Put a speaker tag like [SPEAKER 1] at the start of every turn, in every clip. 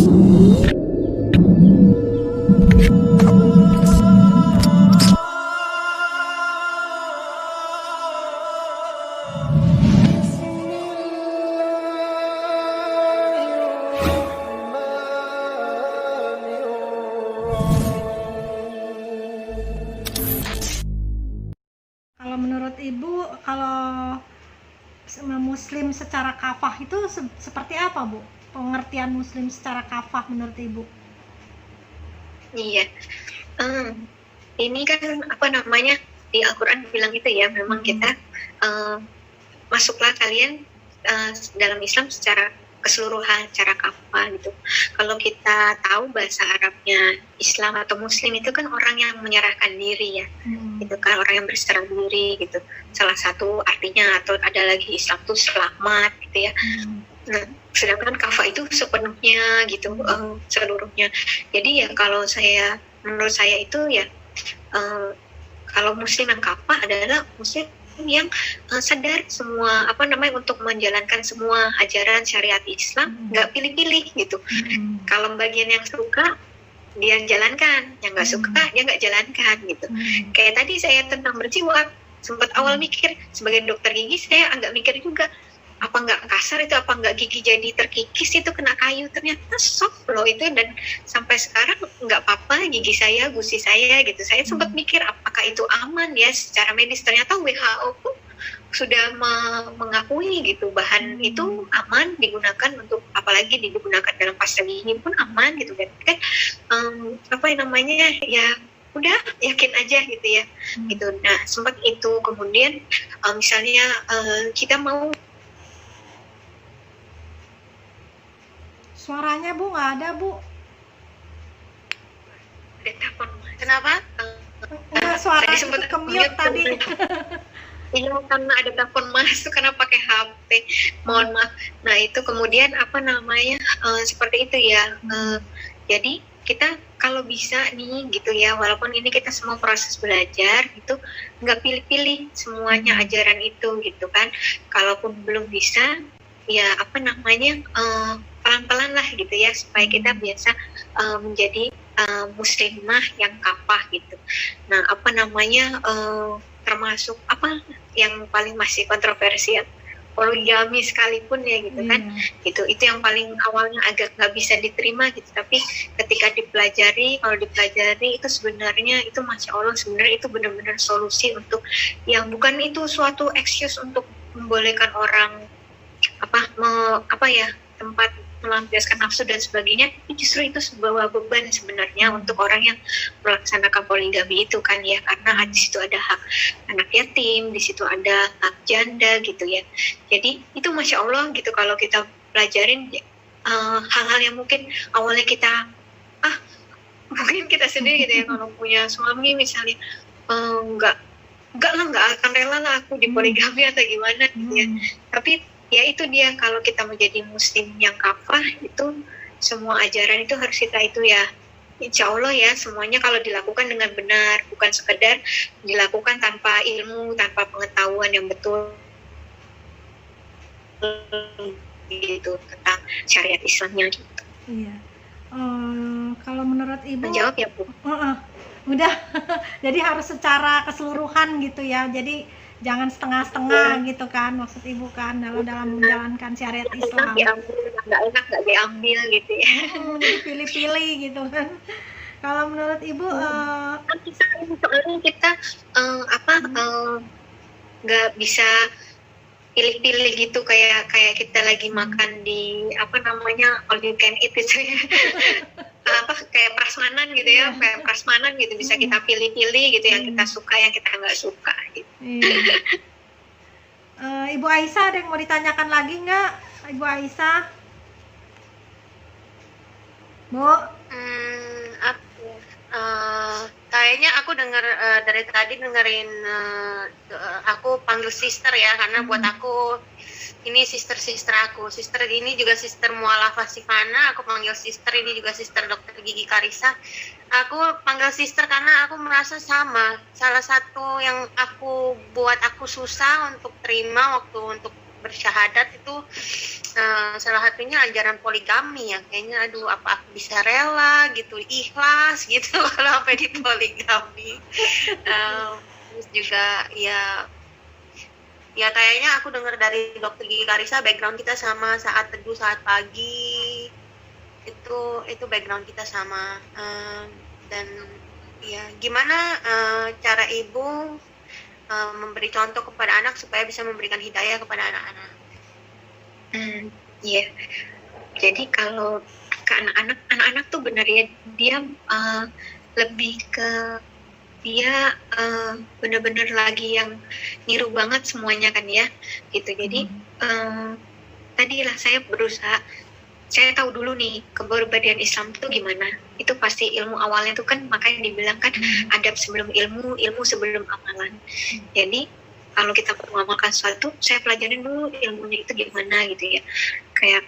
[SPEAKER 1] Kalau menurut Ibu, kalau Muslim secara kafah itu seperti apa, Bu? Pengertian Muslim secara kafah menurut Ibu?
[SPEAKER 2] Iya, ini kan apa namanya di Al-Quran bilang itu ya, memang kita masuklah kalian dalam Islam secara keseluruhan, secara kafah gitu. Kalau kita tahu bahasa Arabnya Islam atau Muslim itu kan orang yang menyerahkan diri ya, gitu kan, orang yang berserah diri gitu. Salah satu artinya, atau ada lagi Islam itu selamat gitu ya. Nah, sedangkan kafah itu sepenuhnya gitu, seluruhnya. Jadi ya kalau menurut saya itu ya, kalau Muslim yang kafah adalah Muslim yang sadar semua untuk menjalankan semua ajaran syariat Islam, nggak pilih-pilih gitu. Kalau bagian yang suka dia jalankan, yang nggak suka dia nggak jalankan gitu. Kayak tadi saya tentang berjiwat, sempat awal mikir sebagai dokter gigi, saya agak mikir juga, apa nggak kasar itu, apa nggak gigi jadi terkikis itu kena kayu, ternyata soft loh itu, dan sampai sekarang nggak apa-apa gigi saya, gusi saya gitu. Saya sempat mikir apakah itu aman ya secara medis, ternyata WHO pun sudah mengakui gitu bahan itu aman digunakan untuk, apalagi digunakan dalam pasta gigi pun aman gitu kan. Ya udah yakin aja gitu ya gitu. Nah sempat itu kemudian misalnya kita mau,
[SPEAKER 1] Suaranya Bu nggak ada, Bu.
[SPEAKER 2] ada telepon. Kenapa?
[SPEAKER 1] Enggak, suaranya itu ke-mute tadi.
[SPEAKER 2] Iya, karena ada telepon masuk karena pakai HP. Mohon maaf. Nah itu kemudian seperti itu ya. Jadi kita kalau bisa nih gitu ya, walaupun ini kita semua proses belajar gitu, nggak pilih-pilih semuanya ajaran itu gitu kan. Kalaupun belum bisa, ya pelan-pelan lah gitu ya, supaya kita biasa menjadi muslimah yang kafah gitu. Nah termasuk yang paling masih kontroversial, poligami sekalipun ya gitu kan, gitu, itu yang paling awalnya agak nggak bisa diterima gitu, tapi ketika kalau dipelajari itu sebenarnya itu Masya Allah, sebenarnya itu benar-benar solusi untuk yang bukan itu suatu excuse untuk membolehkan orang tempat melampiaskan nafsu dan sebagainya, tapi justru itu sebuah beban sebenarnya untuk orang yang melaksanakan poligami itu kan ya, karena di situ ada hak anak yatim, di situ ada hak janda gitu ya. Jadi itu Masya Allah gitu, kalau kita pelajarin hal-hal yang mungkin awalnya kita mungkin kita sendiri gitu ya, kalau punya suami misalnya nggak akan rela lah aku dipoligami atau gimana gitu ya. Tapi ya itu dia, kalau kita menjadi muslim yang kafah itu semua ajaran itu harus kita itu ya, insya Allah ya semuanya kalau dilakukan dengan benar, bukan sekedar dilakukan tanpa ilmu, tanpa pengetahuan yang betul gitu tentang syariat Islamnya gitu.
[SPEAKER 1] Iya. Kalau menurut Ibu,
[SPEAKER 2] menjawab ya Bu?
[SPEAKER 1] Udah. Jadi harus secara keseluruhan gitu ya. Jadi jangan setengah-setengah gitu kan, maksud Ibu kan, dalam menjalankan syariat Islam.
[SPEAKER 2] Nggak enak nggak diambil gitu ya.
[SPEAKER 1] Jadi pilih-pilih gitu kan. Kalau menurut Ibu,
[SPEAKER 2] kita nggak bisa pilih-pilih gitu, kayak kita lagi makan di all you can eat gitu ya. Kayak prasmanan gitu ya, kayak prasmanan gitu, bisa kita pilih-pilih gitu, yang kita suka, yang kita nggak suka gitu.
[SPEAKER 1] Ibu Aisyah, ada yang mau ditanyakan lagi nggak, Ibu Aisyah? Bu?
[SPEAKER 3] Kayaknya aku dari tadi dengerin, aku panggil sister ya, karena buat aku ini sister aku. Sister ini juga sister Mu'alafah Sifana, aku panggil sister, ini juga sister dokter gigi Karissa. Aku panggil sister karena aku merasa sama. Salah satu yang buat aku susah untuk terima waktu untuk bersyahadat itu salah satunya ajaran poligami ya. Kayaknya aduh apa aku bisa rela gitu, ikhlas gitu kalau sampai di poligami. Terus juga ya kayaknya aku dengar dari dokter Gigi Karisa, background kita sama, saat teduh saat pagi itu background kita sama. Dan ya gimana cara ibu memberi contoh kepada anak supaya bisa memberikan hidayah kepada anak-anak.
[SPEAKER 2] Iya. Jadi kalau ke anak-anak tuh benar ya, dia lebih ke dia benar-benar lagi yang niru banget semuanya kan ya, gitu. Jadi tadilah saya berusaha, saya tahu dulu nih kepribadian Islam itu gimana. Itu pasti ilmu awalnya tuh kan, makanya dibilang kan adab sebelum ilmu, ilmu sebelum amalan. Jadi kalau kita mau mengamalkan sesuatu, saya pelajarin dulu ilmunya itu gimana gitu ya. Kayak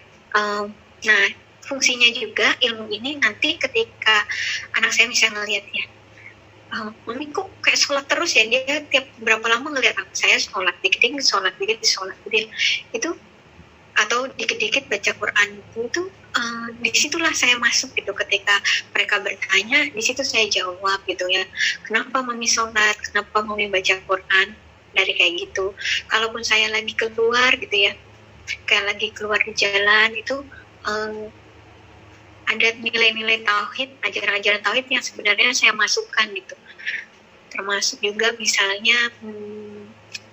[SPEAKER 2] nah fungsinya juga ilmu ini nanti ketika anak saya misalnya ngeliat ya, mami kok kayak sholat terus ya, dia tiap berapa lama ngeliat aku, saya sholat dikit-dikit, sholat dikit, itu atau dikit-dikit baca Quran itu disitulah saya masuk gitu. Ketika mereka bertanya, di situ saya jawab gitu ya, kenapa mami sholat, kenapa mami baca Quran, dari kayak gitu. Kalaupun saya lagi keluar gitu ya, kayak lagi keluar di jalan itu ada nilai-nilai tauhid, ajaran-ajaran tauhid yang sebenarnya saya masukkan gitu. Termasuk juga misalnya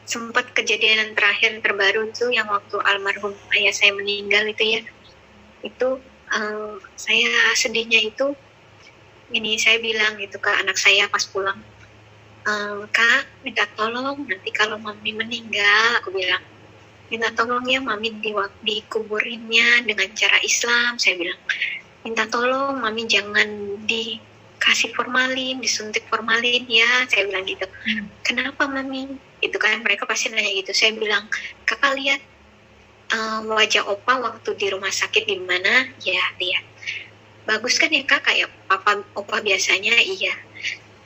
[SPEAKER 2] sempat kejadian terakhir terbaru itu yang waktu almarhum ayah saya meninggal itu ya, itu saya sedihnya itu ini, saya bilang gitu ke anak saya pas pulang, Kak minta tolong nanti kalau mami meninggal, aku bilang minta tolong ya mami dikuburinnya dengan cara Islam. Saya bilang minta tolong mami jangan dikasih formalin, disuntik formalin ya, saya bilang gitu. Kenapa mami? Itu kan mereka pasti nanya gitu. Saya bilang, kakak lihat wajah opa waktu di rumah sakit gimana? Ya lihat. Bagus kan ya kak, kayak papa opa biasanya? Iya.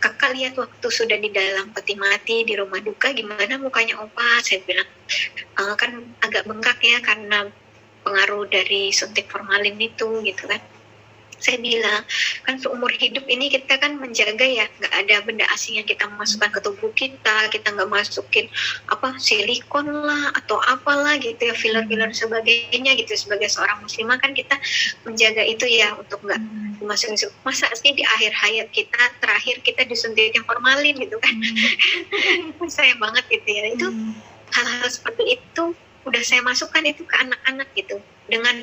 [SPEAKER 2] Kakak lihat waktu sudah di dalam peti mati di rumah duka gimana mukanya opa? Saya bilang kan agak bengkak ya karena pengaruh dari suntik formalin itu gitu kan. Saya bilang kan seumur hidup ini kita kan menjaga ya, nggak ada benda asing yang kita masukkan ke tubuh kita nggak masukin apa silikon lah atau apalah gitu ya, filler sebagainya gitu. Sebagai seorang muslimah kan kita menjaga itu ya untuk nggak dimasukin. Masa sih di akhir hayat kita terakhir kita disuntik yang formalin gitu kan. Sayang banget gitu ya. Itu hal-hal seperti itu udah saya masukkan itu ke anak-anak gitu, dengan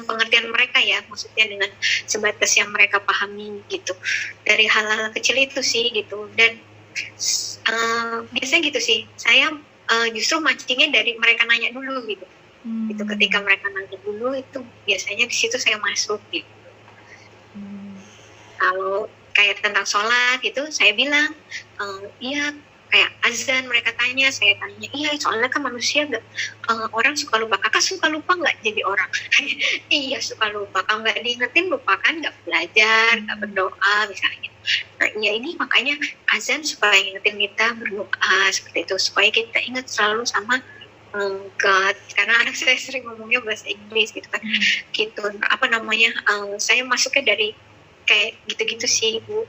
[SPEAKER 2] pengertian mereka ya, maksudnya dengan sebatas yang mereka pahami gitu, dari hal-hal kecil itu sih gitu. Dan biasanya gitu sih, saya justru mancingnya dari mereka nanya dulu gitu. Gitu, ketika mereka nanya dulu itu biasanya di situ saya masuk gitu. Kalau kayak tentang sholat gitu, saya bilang iya. Kayak azan mereka tanya, saya tanya, iya soalnya kan manusia orang suka lupa. Kakak suka lupa nggak jadi orang? Iya suka lupa. Kalau nggak diingetin lupa kan, nggak belajar, nggak berdoa misalnya. Nah ya ini makanya azan supaya ingetin kita berdoa seperti itu, supaya kita ingat selalu sama God. Karena anak saya sering ngomongnya bahasa Inggris gitu kan, gitu. Apa namanya? Saya masuknya dari kayak gitu-gitu sih Bu.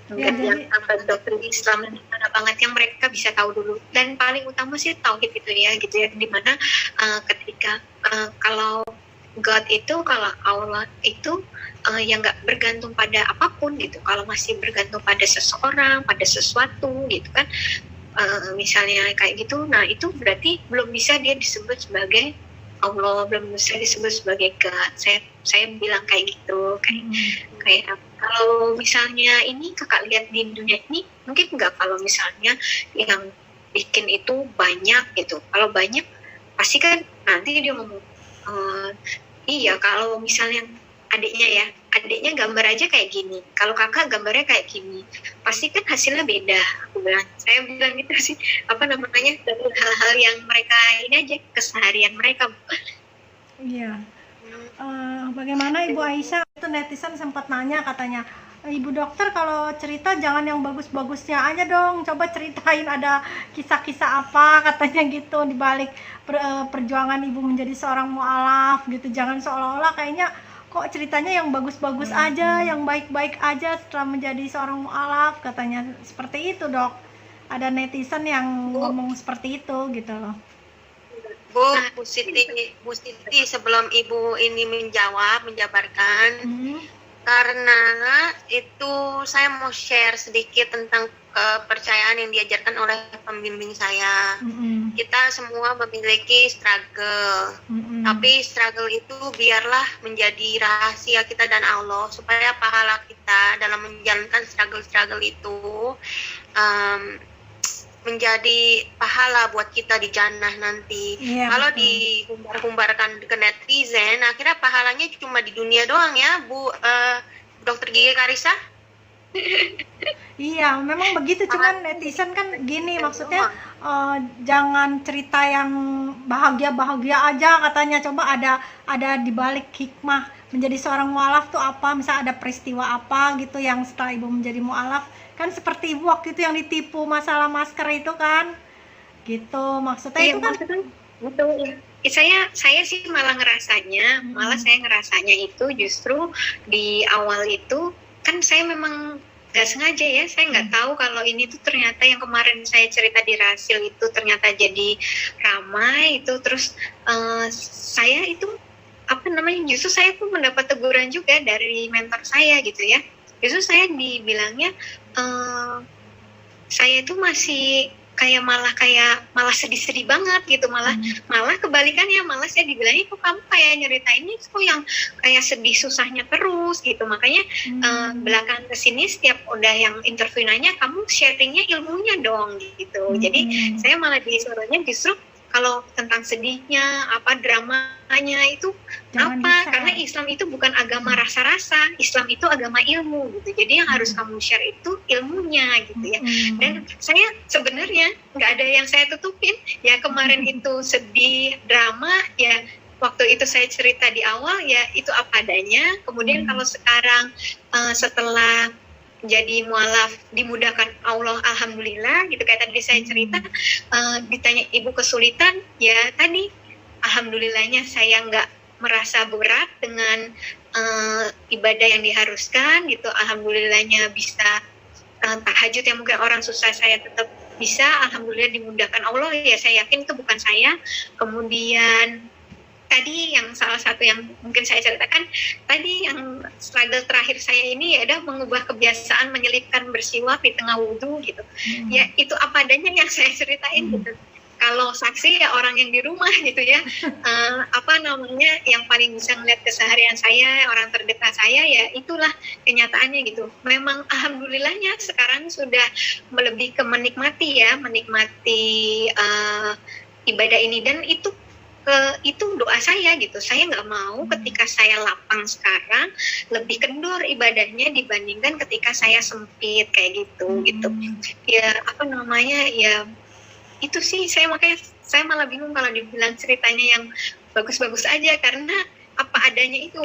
[SPEAKER 2] Enggak yang sampai dokter Islam mana banget yang mereka bisa tahu dulu. Dan paling utama sih tauhid itu ya gitu ya, dimana ketika kalau God itu, kalau Allah itu yang nggak bergantung pada apapun gitu. Kalau masih bergantung pada seseorang, pada sesuatu gitu kan, misalnya kayak gitu, nah itu berarti belum bisa dia disebut sebagai Allah, belum bisa disebut sebagai God. Saya bilang kayak gitu, kayak kalau misalnya ini kakak lihat di dunia ini mungkin nggak, kalau misalnya yang bikin itu banyak gitu. Kalau banyak pasti kan nanti dia ngomong iya kalau misalnya adiknya gambar aja kayak gini, kalau kakak gambarnya kayak gini, pasti kan hasilnya beda. Saya bilang gitu sih, apa namanya, dari hal-hal yang mereka ini aja, keseharian mereka.
[SPEAKER 1] Iya. Bagaimana Ibu Aisyah, itu netizen sempat nanya katanya, Ibu dokter kalau cerita jangan yang bagus-bagusnya aja dong, coba ceritain ada kisah-kisah apa katanya gitu di balik perjuangan ibu menjadi seorang mualaf gitu, jangan seolah-olah kayaknya kok ceritanya yang bagus-bagus aja, yang baik-baik aja setelah menjadi seorang mualaf katanya, seperti itu dok. Ada netizen yang ngomong seperti itu gitu loh.
[SPEAKER 3] Bu Siti sebelum ibu ini menjabarkan, karena itu saya mau share sedikit tentang kepercayaan yang diajarkan oleh pembimbing saya. Kita semua memiliki struggle, tapi struggle itu biarlah menjadi rahasia kita dan Allah, supaya pahala kita dalam menjalankan struggle itu menjadi pahala buat kita di jannah nanti. Kalau dihumbar-humbarkan ke netizen, akhirnya pahalanya cuma di dunia doang ya, Bu Dokter Gigi Karissa.
[SPEAKER 1] Iya, memang begitu. Cuman netizen kan gini, maksudnya jangan cerita yang bahagia-bahagia aja katanya. Coba ada di balik hikmah menjadi seorang mualaf tuh apa? Misal ada peristiwa apa gitu yang setelah ibu menjadi mualaf, kan seperti ibu waktu itu yang ditipu masalah masker itu kan, gitu maksudnya. Itu kan
[SPEAKER 2] betul ya. Saya sih malah saya ngerasanya itu justru di awal itu kan saya memang nggak sengaja ya, saya nggak tahu kalau ini tuh ternyata yang kemarin saya cerita di Rasil itu ternyata jadi ramai itu. Terus saya itu justru saya tuh mendapat teguran juga dari mentor saya gitu ya. Justru saya dibilangnya saya itu masih malah sedih-sedih banget gitu, malah kebalikannya, malah saya dibilangnya kok kamu kayak nyeritainnya kok yang kayak sedih susahnya terus gitu. Makanya belakangan kesini setiap udah yang interview nanya, kamu sharingnya ilmunya dong gitu. Jadi saya malah disuruhnya justru kalau tentang sedihnya, dramanya itu karena Islam itu bukan agama rasa-rasa, Islam itu agama ilmu gitu. Jadi yang harus kamu share itu ilmunya gitu ya. Dan saya sebenarnya nggak ada yang saya tutupin ya, kemarin itu sedih, drama ya, waktu itu saya cerita di awal ya itu apa adanya. Kemudian kalau sekarang setelah jadi mualaf dimudahkan Allah, alhamdulillah gitu, kayak tadi saya cerita, ditanya ibu kesulitan ya, tadi alhamdulillahnya saya nggak merasa berat dengan ibadah yang diharuskan gitu. Alhamdulillahnya bisa tahajud yang mungkin orang susah saya tetap bisa, alhamdulillah dimudahkan Allah ya. Saya yakin itu bukan saya. Kemudian tadi yang salah satu yang mungkin saya ceritakan tadi, yang struggle terakhir saya ini ya udah mengubah kebiasaan menyelipkan bersiwak di tengah wudhu gitu. Ya itu apa adanya yang saya ceritain gitu. Kalau saksi ya orang yang di rumah gitu ya, yang paling bisa melihat keseharian saya, orang terdekat saya, ya itulah kenyataannya gitu. Memang alhamdulillahnya sekarang sudah lebih ke menikmati ibadah ini, dan itu doa saya gitu. Saya nggak mau ketika saya lapang sekarang lebih kendor ibadahnya dibandingkan ketika saya sempit kayak gitu. Ya ya itu sih, makanya saya malah bingung kalau dibilang ceritanya yang bagus-bagus aja, karena apa adanya itu.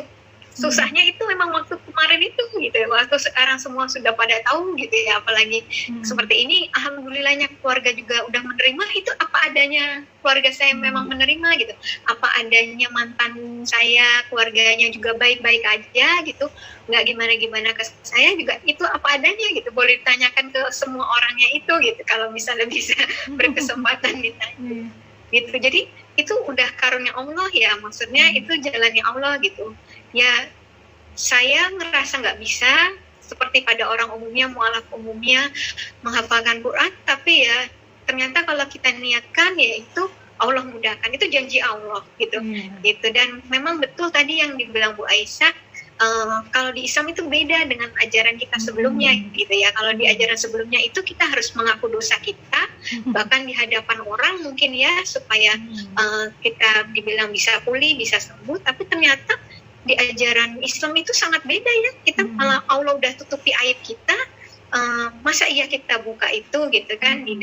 [SPEAKER 2] Susahnya itu memang waktu kemarin itu gitu ya, waktu sekarang semua sudah pada tahu gitu ya, apalagi seperti ini, alhamdulillahnya keluarga juga udah menerima, itu apa adanya keluarga saya memang menerima gitu, apa adanya mantan saya, keluarganya juga baik-baik aja gitu, nggak gimana-gimana ke saya juga, itu apa adanya gitu, boleh ditanyakan ke semua orangnya itu gitu, kalau misalnya bisa berkesempatan ditanya gitu. Jadi itu udah karunia Allah ya, maksudnya itu jalannya Allah gitu ya. Saya ngerasa nggak bisa seperti pada orang umumnya, mualaf umumnya menghafalkan Quran, tapi ya ternyata kalau kita niatkan ya itu Allah mudahkan, itu janji Allah gitu. Gitu. Dan memang betul tadi yang dibilang Bu Aisyah, kalau di Islam itu beda dengan ajaran kita sebelumnya gitu ya. Kalau di ajaran sebelumnya itu kita harus mengaku dosa kita, bahkan di hadapan orang mungkin ya, supaya kita dibilang bisa pulih, bisa sembuh. Tapi ternyata di ajaran Islam itu sangat beda ya. Kita malah Allah udah tutupi aib kita, masa iya kita buka itu gitu kan, di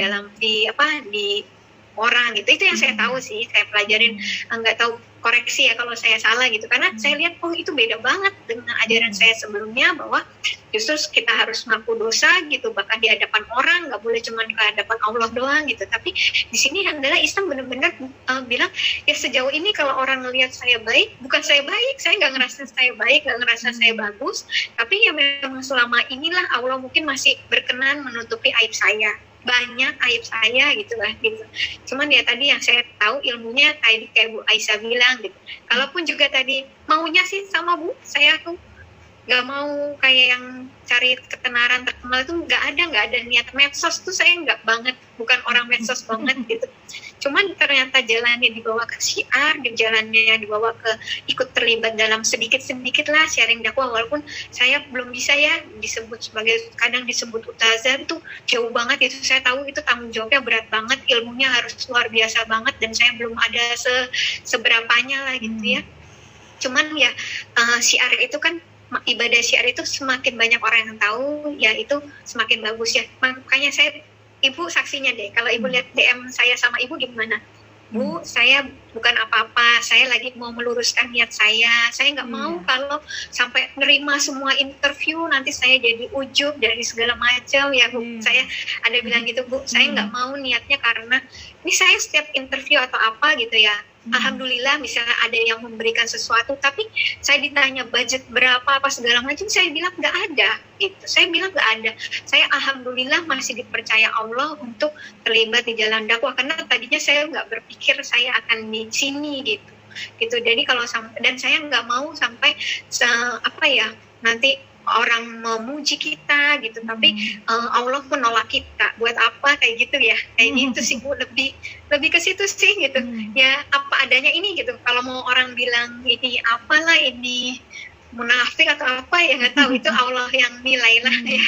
[SPEAKER 2] orang gitu. Itu yang saya tahu sih, saya pelajarin. Nggak tahu, koreksi ya kalau saya salah gitu, karena saya lihat oh itu beda banget dengan ajaran saya sebelumnya, bahwa justru kita harus mengaku dosa gitu, bahkan di hadapan orang, nggak boleh cuma di hadapan Allah doang gitu. Tapi di sini adalah Islam benar-benar bilang ya sejauh ini kalau orang ngelihat saya baik, bukan saya baik, saya nggak ngerasa saya baik, nggak ngerasa saya bagus, tapi ya memang selama inilah Allah mungkin masih berkenan menutupi aib saya, banyak aib saya gitu lah gitu. Cuman ya tadi yang saya tahu ilmunya tadi kayak Bu Aisyah bilang gitu. Kalaupun juga tadi maunya sih sama Bu, saya tuh nggak mau kayak yang cari ketenaran terkenal, itu nggak ada niat medsos tuh, saya nggak banget, bukan orang medsos banget gitu. Cuman ternyata jalannya dibawa ke syiar, jalannya dibawa ke ikut terlibat dalam sedikit-sedikit lah sharing dakwah, walaupun saya belum bisa ya disebut sebagai, kadang disebut ustazah, itu jauh banget itu. Saya tahu itu tanggung jawabnya berat banget, ilmunya harus luar biasa banget, dan saya belum ada seberapanya lah gitu ya. Cuman ya syiar itu kan, ibadah syiar itu semakin banyak orang yang tahu, ya itu semakin bagus ya. Makanya saya, Ibu saksinya deh, kalau Ibu lihat DM saya sama Ibu gimana? Bu, saya bukan apa-apa, saya lagi mau meluruskan niat saya nggak mau kalau sampai nerima semua interview, nanti saya jadi ujub dari segala macam ya Bu. Saya ada bilang gitu Bu, saya nggak mau niatnya karena ini saya setiap interview atau apa gitu ya, alhamdulillah misalnya ada yang memberikan sesuatu, tapi saya ditanya budget berapa apa segala macam, saya bilang nggak ada gitu. Saya bilang nggak ada. Saya alhamdulillah masih dipercaya Allah untuk terlibat di jalan dakwah, karena tadinya saya nggak berpikir saya akan di sini gitu. Jadi kalau dan saya nggak mau sampai nanti orang memuji kita gitu, tapi Allah menolak kita. Buat apa kayak gitu ya? Kayak gitu sih Bu, lebih ke situ sih gitu. Ya apa adanya ini gitu. Kalau mau orang bilang ini apalah, ini munafik atau apa ya nggak tahu, itu Allah yang nilai lah ya